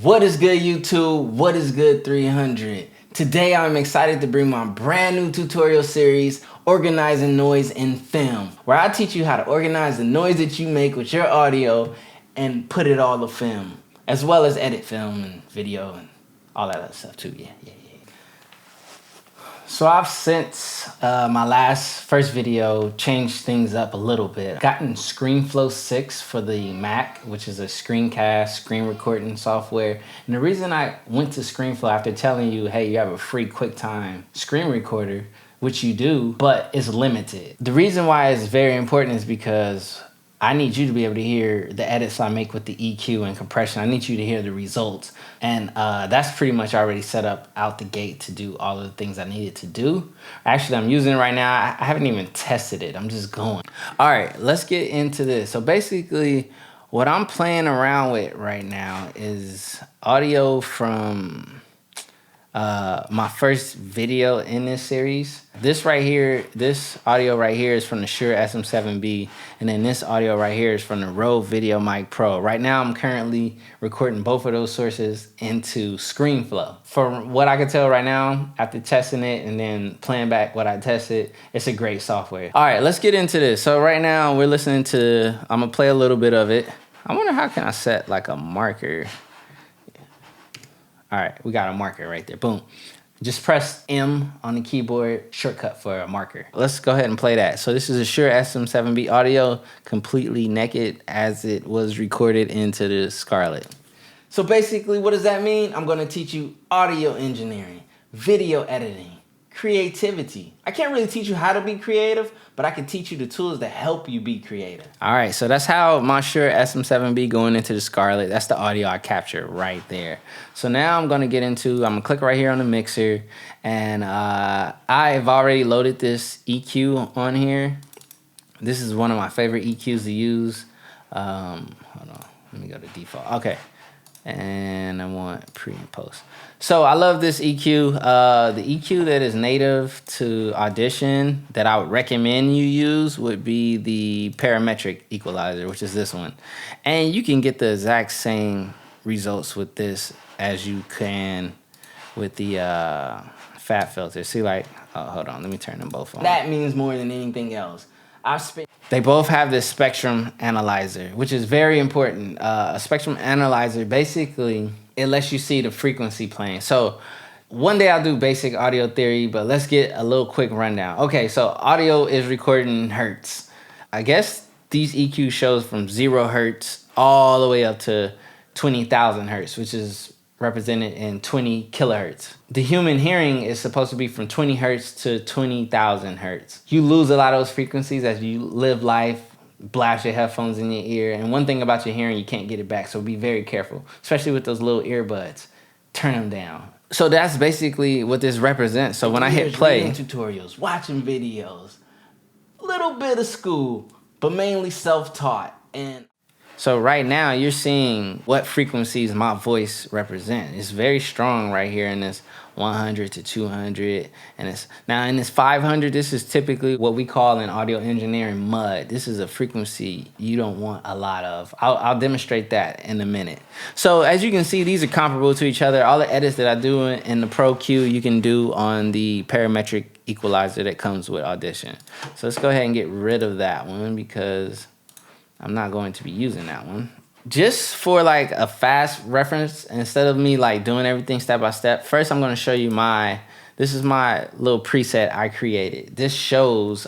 What is good, YouTube? What is good, 300? Today I'm excited to bring my brand new tutorial series, Organizing Noise in Film, where I teach you how to organize the noise that you make with your audio and put it all to film, as well as edit film and video and all that other stuff too. Yeah. So I've since my first video changed things up a little bit. Gotten ScreenFlow 6 for the Mac, which is a screencast, screen recording software. And the reason I went to ScreenFlow after telling you, hey, you have a free QuickTime screen recorder, which you do, but it's limited. The reason why it's very important is because I need you to be able to hear the edits I make with the EQ and compression. I need you to hear the results. And that's pretty much already set up out the gate to do all of the things I needed to do. Actually, I'm using it right now. I haven't even tested it. I'm just going. All right, let's get into this. So basically, what I'm playing around with right now is audio from my first video in this series. This audio right here is from the Shure SM7B, and then this audio right here is from the Rode VideoMic Pro. Right now I'm currently recording both of those sources into ScreenFlow. From what I can tell right now, after testing it and then playing back what I tested, it's a great software. All right, let's get into this. So right now we're listening to, I'm gonna play a little bit of it. I wonder how can I set like a marker. All right, we got a marker right there, boom. Just press M on the keyboard, shortcut for a marker. Let's go ahead and play that. So this is a Shure SM7B audio, completely naked as it was recorded into the Scarlett. So basically, what does that mean? I'm gonna teach you audio engineering, video editing, creativity. I can't really teach you how to be creative, but I can teach you the tools that help you be creative. All right, so that's how my Shure SM7B going into the Scarlett. That's the audio I captured right there. So now I'm gonna click right here on the mixer, and I've already loaded this EQ on here. This is one of my favorite EQs to use. Hold on, let me go to default. Okay. And I want pre and post. So I love this EQ. The EQ that is native to Audition that I would recommend you use would be the parametric equalizer, which is this one. And you can get the exact same results with this as you can with the fat filter. See, like, oh, hold on, let me turn them both on. That means more than anything else. They both have this spectrum analyzer, which is very important. A spectrum analyzer, basically, it lets you see the frequency playing. So one day I'll do basic audio theory, but let's get a little quick rundown. Okay, so audio is recorded in hertz. I guess these EQ shows from 0 hertz all the way up to 20,000 hertz, which is represented in 20 kilohertz. The human hearing is supposed to be from 20 hertz to 20,000 hertz. You lose a lot of those frequencies as you live life, blast your headphones in your ear, and one thing about your hearing, you can't get it back, so be very careful, especially with those little earbuds. Turn them down. So that's basically what this represents. So when I hit play, tutorials, watching videos, a little bit of school, but mainly self-taught. And so right now you're seeing what frequencies my voice represent. It's very strong right here in this 100 to 200, and it's now in this 500. This is typically what we call in audio engineering mud. This is a frequency you don't want a lot of. I'll demonstrate that in a minute. So as you can see, these are comparable to each other. All the edits that I do in the Pro Q, you can do on the parametric equalizer that comes with Audition. So let's go ahead and get rid of that one because I'm not going to be using that one. Just for like a fast reference, instead of me like doing everything step by step, first I'm gonna show you this is my little preset I created. This shows,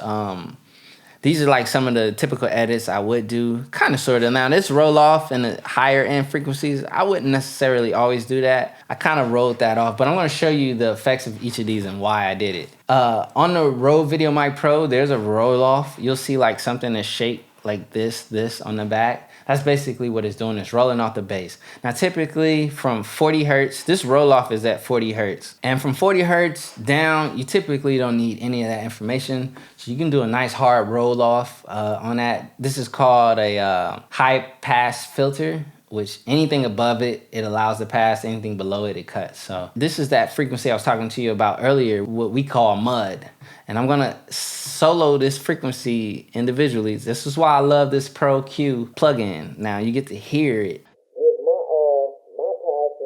these are like some of the typical edits I would do, kind of sort of. Now this roll off in the higher end frequencies, I wouldn't necessarily always do that. I kind of rolled that off, but I'm gonna show you the effects of each of these and why I did it. On the Rode VideoMic Pro, there's a roll off. You'll see like something that's shaped like this on the back. That's basically what it's doing. It's rolling off the bass. Now, typically from 40 hertz, this roll off is at 40 hertz. And from 40 hertz down, you typically don't need any of that information. So you can do a nice hard roll off on that. This is called a high pass filter, which anything above it, it allows to pass. Anything below it, it cuts. So this is that frequency I was talking to you about earlier, what we call mud. And I'm gonna solo this frequency individually. This is why I love this Pro Q plugin. Now you get to hear it. My pass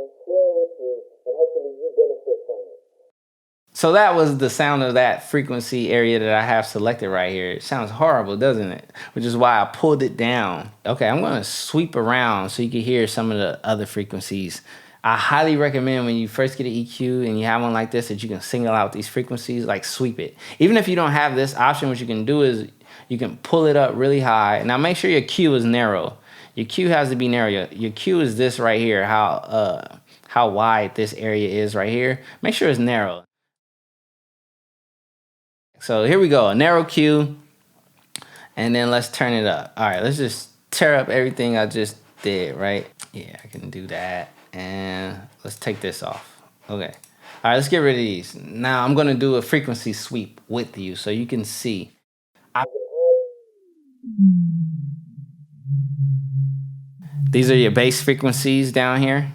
So that was the sound of that frequency area that I have selected right here. It sounds horrible, doesn't it? Which is why I pulled it down. Okay, I'm gonna sweep around so you can hear some of the other frequencies. I highly recommend when you first get an EQ and you have one like this that you can single out these frequencies, like sweep it. Even if you don't have this option, what you can do is you can pull it up really high. Now make sure your Q is narrow. Your Q has to be narrow. Your Q is this right here, how wide this area is right here. Make sure it's narrow. So here we go, a narrow Q, and then let's turn it up. All right, let's just tear up everything I just did, right? Yeah, I can do that. And let's take this off. Okay. All right, let's get rid of these. Now I'm gonna do a frequency sweep with you so you can see. These are your bass frequencies down here.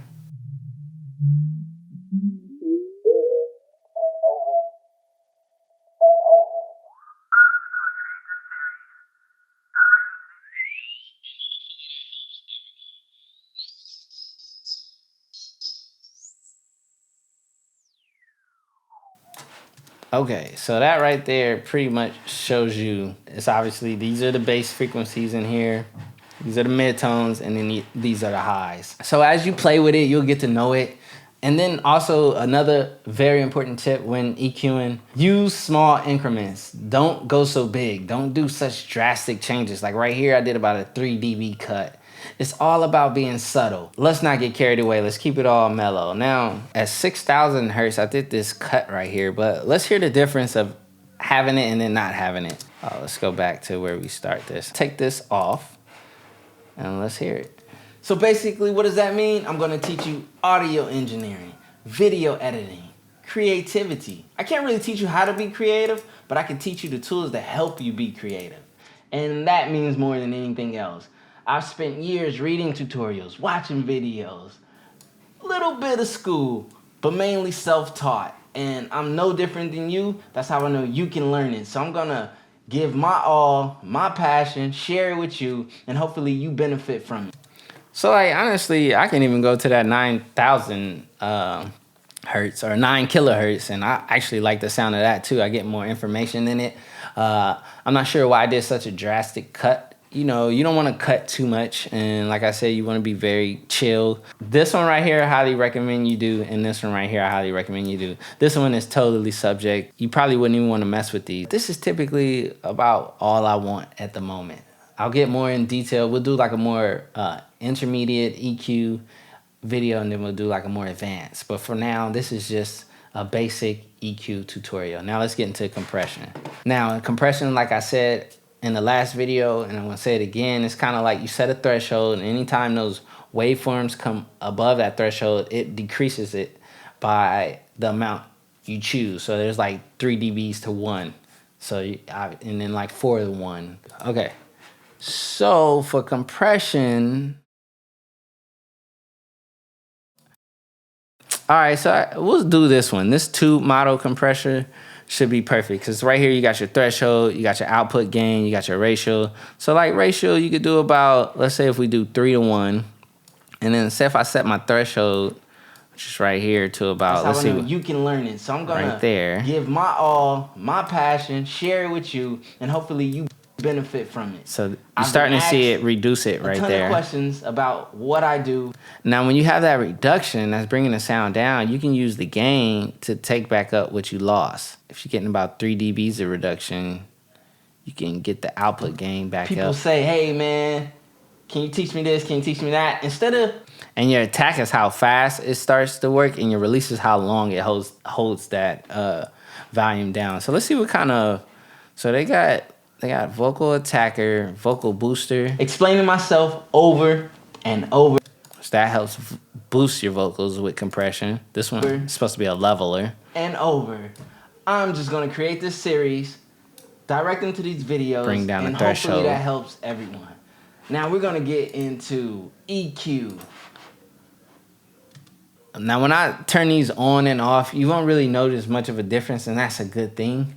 Okay, so that right there pretty much shows you, it's obviously, these are the bass frequencies in here. These are the midtones, and then these are the highs. So as you play with it, you'll get to know it. And then also another very important tip when EQing, use small increments. Don't go so big. Don't do such drastic changes. Like right here, I did about a 3 dB cut. It's all about being subtle. Let's not get carried away. Let's keep it all mellow. Now, at 6,000 hertz, I did this cut right here, but let's hear the difference of having it and then not having it. Let's go back to where we start this. Take this off and let's hear it. So basically, what does that mean? I'm gonna teach you audio engineering, video editing, creativity. I can't really teach you how to be creative, but I can teach you the tools that help you be creative. And that means more than anything else. I've spent years reading tutorials, watching videos, a little bit of school, but mainly self-taught. And I'm no different than you. That's how I know you can learn it. So I'm gonna give my all, my passion, share it with you, and hopefully you benefit from it. So like, honestly, I can even go to that 9,000 hertz or 9 kilohertz, and I actually like the sound of that too. I get more information in it. I'm not sure why I did such a drastic cut. You know, you don't want to cut too much, and like I said, you want to be very chill. This one right here, I highly recommend you do, and this one right here, I highly recommend you do. This one is totally subject. You probably wouldn't even want to mess with these. This is typically about all I want at the moment. I'll get more in detail. We'll do like a more intermediate EQ video, and then we'll do like a more advanced. But for now, this is just a basic EQ tutorial. Now let's get into compression. Now, compression, like I said in the last video, and I'm gonna say it again, it's kind of like you set a threshold, and anytime those waveforms come above that threshold, it decreases it by the amount you choose. So there's like 3 dBs to 1. So and then like 4 to 1. Okay. So for compression, all right, so we'll do this one. This tube model compressor should be perfect because right here you got your threshold, you got your output gain, you got your ratio. So like ratio, you could do about, let's say if we do 3 to 1, and then say if I set my threshold, which is right here, to about, let's see, you can learn it. So I'm gonna right there give my all, my passion, share it with you, and hopefully you benefit from it. So you're starting to see it reduce it right there. A ton of questions about what I do. Now, when you have that reduction, that's bringing the sound down, you can use the gain to take back up what you lost. If you're getting about 3 dBs of reduction, you can get the output gain back up. People say, hey man, can you teach me this? Can you teach me that? Instead of, and your attack is how fast it starts to work, and your release is how long it holds that volume down. So let's see what kind of, so they got vocal attacker, vocal booster. Explaining myself over and over. So that helps boost your vocals with compression. This one is supposed to be a leveler. And over. I'm just gonna create this series, direct them to these videos, bring down the threshold. Hopefully that helps everyone. Now we're gonna get into EQ. Now when I turn these on and off, you won't really notice much of a difference, and that's a good thing.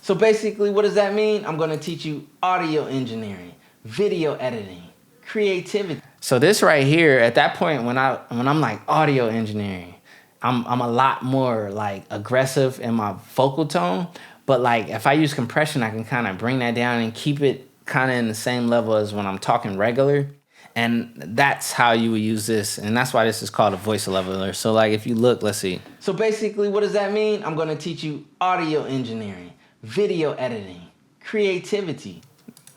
So basically, what does that mean? I'm gonna teach you audio engineering, video editing, creativity. So this right here, at that point when I'm like audio engineering, I'm a lot more like aggressive in my vocal tone. But like if I use compression, I can kind of bring that down and keep it kind of in the same level as when I'm talking regular. And that's how you would use this. And that's why this is called a voice leveler. So like if you look, let's see. So basically what does that mean? I'm gonna teach you audio engineering, video editing, creativity.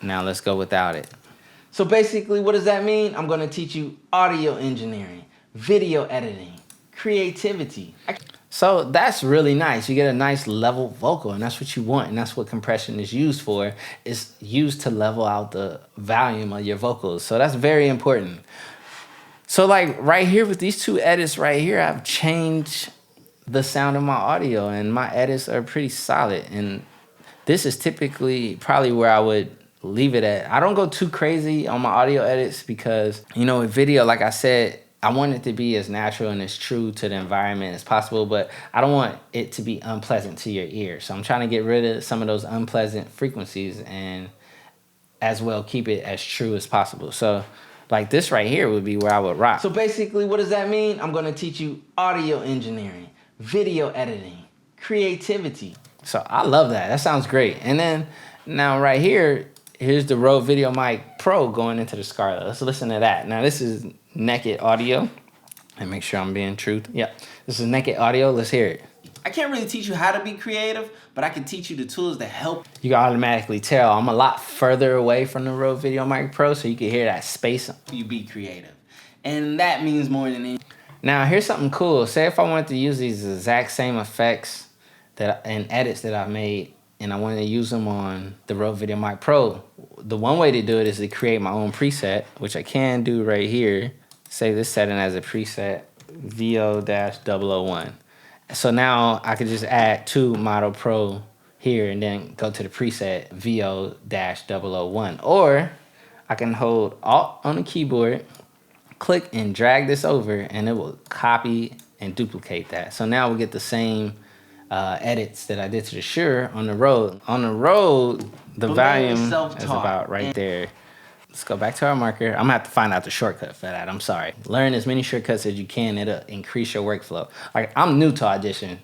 Now let's go without it. So basically what does that mean? I'm gonna teach you audio engineering, video editing, creativity. So that's really nice. You get a nice level vocal, and that's what you want, and that's what compression is used for. It's used to level out the volume of your vocals. So that's very important. So like right here with these two edits right here, I've changed the sound of my audio, and my edits are pretty solid. And this is typically probably where I would leave it at. I don't go too crazy on my audio edits because, you know, with video, like I said, I want it to be as natural and as true to the environment as possible, but I don't want it to be unpleasant to your ear. So I'm trying to get rid of some of those unpleasant frequencies and as well keep it as true as possible. So like this right here would be where I would rock. So basically what does that mean? I'm gonna teach you audio engineering, video editing, creativity. So I love that. That sounds great. And then now right here, here's the Rode VideoMic Pro going into the Scarlett. Let's listen to that. Now this is naked audio. And make sure I'm being true. Yeah, this is naked audio. Let's hear it. I can't really teach you how to be creative, but I can teach you the tools that help. You can automatically tell I'm a lot further away from the Rode VideoMic Pro, so you can hear that space. You be creative. And that means more than anything. Now here's something cool. Say if I wanted to use these exact same effects and edits that I made, and I wanted to use them on the Rode VideoMic Pro. The one way to do it is to create my own preset, which I can do right here. Save this setting as a preset, VO-001. So now I could just add to Model Pro here and then go to the preset VO-001. Or I can hold Alt on the keyboard, click and drag this over, and it will copy and duplicate that. So now we get the same edits that I did to the Shure on the Rode. On the Rode, the volume is about right there. Let's go back to our marker. I'm gonna have to find out the shortcut for that. I'm sorry. Learn as many shortcuts as you can. It'll increase your workflow. Like I'm new to Audition,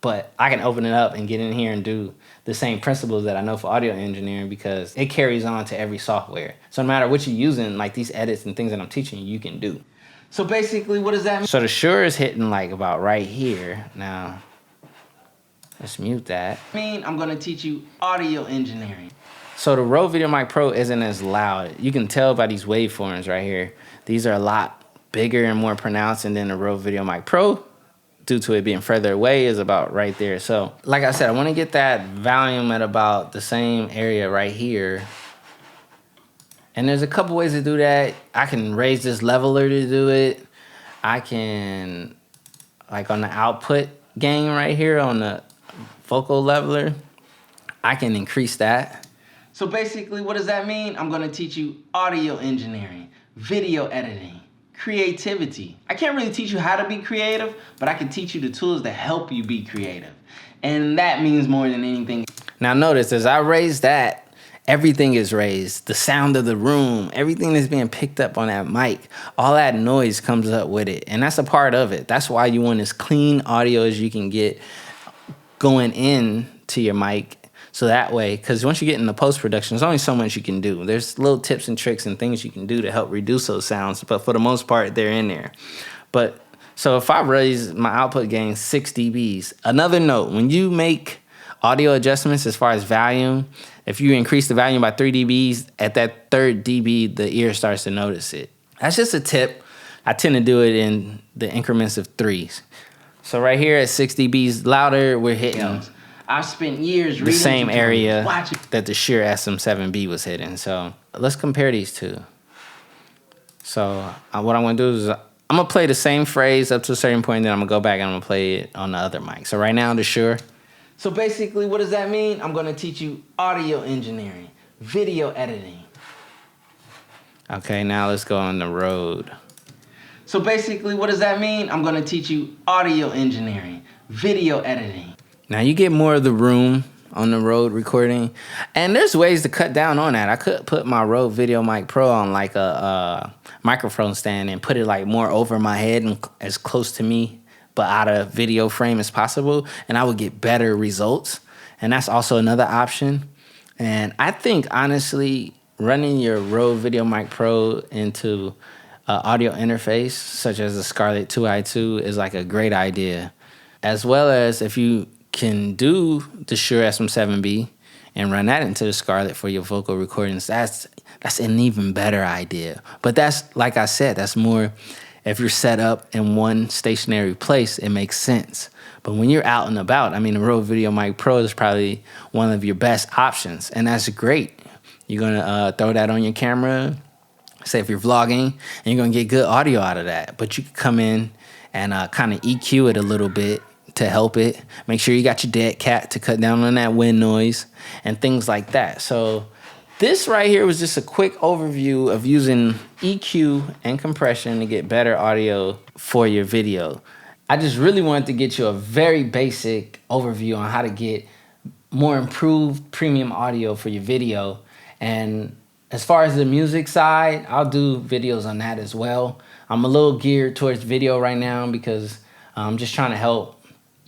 but I can open it up and get in here and do the same principles that I know for audio engineering because it carries on to every software. So no matter what you're using, like these edits and things that I'm teaching you, you can do. So basically, what does that mean? So the Shure is hitting like about right here. Now, let's mute that. I'm gonna teach you audio engineering. So the Rode VideoMic Pro isn't as loud. You can tell by these waveforms right here. These are a lot bigger and more pronounced, and then the Rode VideoMic Pro, due to it being further away, is about right there. So like I said, I wanna get that volume at about the same area right here. And there's a couple ways to do that. I can raise this leveler to do it. I can, like on the output gain right here on the vocal leveler, I can increase that. So basically, what does that mean? I'm gonna teach you audio engineering, video editing, creativity. I can't really teach you how to be creative, but I can teach you the tools that help you be creative. And that means more than anything. Now notice, as I raise that, everything is raised. The sound of the room, everything that's being picked up on that mic, all that noise comes up with it. And that's a part of it. That's why you want as clean audio as you can get going in to your mic. So that way, because once you get into post-production, there's only so much you can do. There's little tips and tricks and things you can do to help reduce those sounds, but for the most part, they're in there. But so if I raise my output gain 6 dBs, another note, when you make audio adjustments as far as volume, if you increase the volume by 3 dBs, at that 3rd dB, the ear starts to notice it. That's just a tip. I tend to do it in the increments of 3s. So right here at 6 dBs louder, we're hitting I've spent years reading the same area that the Shure SM7B was hitting. So let's compare these two. So what I'm gonna do is I'm gonna play the same phrase up to a certain point, then I'm gonna go back and I'm gonna play it on the other mic. So right now the Shure. So basically, what does that mean? I'm gonna teach you audio engineering, video editing. Okay, now let's go on the Rode. So basically, what does that mean? I'm gonna teach you audio engineering, video editing. Now you get more of the room on the Rode recording, and there's ways to cut down on that. I could put my Rode VideoMic Pro on like a microphone stand and put it like more over my head and as close to me but out of video frame as possible, and I would get better results. And that's also another option. And I think, honestly, running your Rode VideoMic Pro into audio interface, such as the Scarlett 2i2, is like a great idea. As well as if you can do the Shure SM7B and run that into the Scarlett for your vocal recordings, that's an even better idea. But that's, like I said, that's more if you're set up in one stationary place, it makes sense. But when you're out and about, I mean, the Rode VideoMic Pro is probably one of your best options, and that's great. You're gonna throw that on your camera, say if you're vlogging, and you're gonna get good audio out of that. But you can come in and kind of EQ it a little bit to help it. Make sure you got your dead cat to cut down on that wind noise and things like that. So this right here was just a quick overview of using EQ and compression to get better audio for your video. I just really wanted to get you a very basic overview on how to get more improved premium audio for your video. And as far as the music side, I'll do videos on that as well. I'm a little geared towards video right now because I'm just trying to help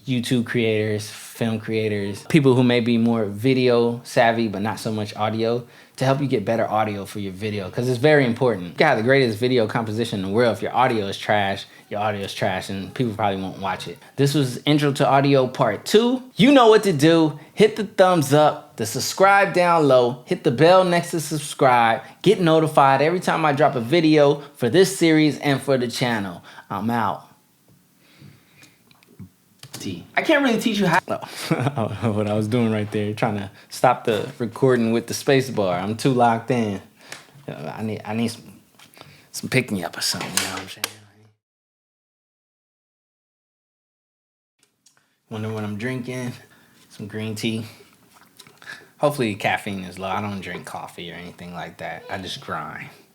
YouTube creators, film creators, people who may be more video savvy but not so much audio, to help you get better audio for your video, because it's very important. You can have the greatest video composition in the world. If your audio is trash, and people probably won't watch it. This was Intro to Audio Part 2. You know what to do. Hit the thumbs up, the subscribe down low, hit the bell next to subscribe, get notified every time I drop a video for this series and for the channel. I'm out. I can't really teach you how. Oh, what I was doing right there, trying to stop the recording with the space bar. I'm too locked in. I need some pick me up or something. You know what I'm saying? Wonder what I'm drinking? Some green tea. Hopefully caffeine is low. I don't drink coffee or anything like that. I just grind.